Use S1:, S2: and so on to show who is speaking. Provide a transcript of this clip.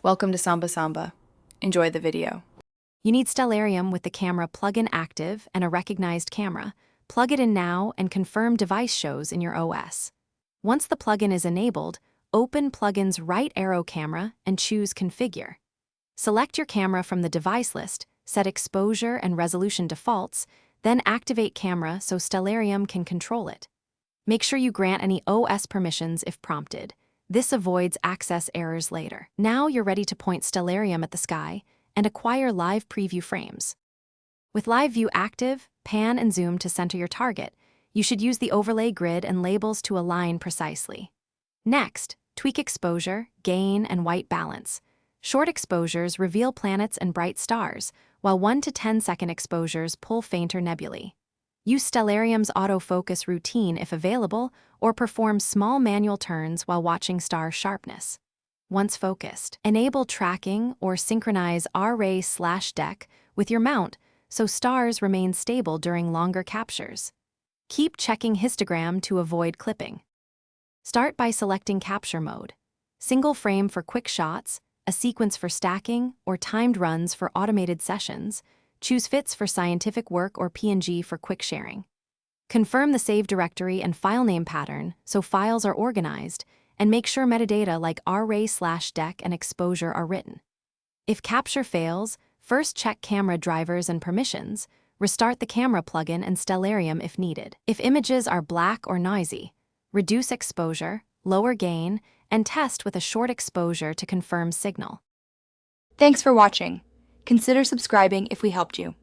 S1: Welcome to Samba Samba. Enjoy the video.
S2: You need Stellarium with the camera plug-in active and a recognized camera. Plug it in now and confirm device shows in your OS. Once the plugin is enabled, open plugin's right arrow camera and choose Configure. Select your camera from the device list, set exposure and resolution defaults, then activate camera so Stellarium can control it. Make sure you grant any OS permissions if prompted. This avoids access errors later. Now you're ready to point Stellarium at the sky and acquire live preview frames. With live view active, pan and zoom to center your target. You should use the overlay grid and labels to align precisely. Next, tweak exposure, gain, and white balance. Short exposures reveal planets and bright stars, while 1 to 10-second exposures pull fainter nebulae. Use Stellarium's autofocus routine if available, or perform small manual turns while watching star sharpness. Once focused, enable tracking or synchronize array/deck with your mount so stars remain stable during longer captures. Keep checking histogram to avoid clipping. Start by selecting capture mode. Single frame for quick shots, a sequence for stacking, or timed runs for automated sessions. Choose FITS for scientific work or PNG for quick sharing. Confirm the save directory and file name pattern so files are organized, and make sure metadata like array/deck and exposure are written. If capture fails, first check camera drivers and permissions, restart the camera plugin and Stellarium if needed. If images are black or noisy, reduce exposure, lower gain, and test with a short exposure to confirm signal.
S3: Thanks for watching. Consider subscribing if we helped you.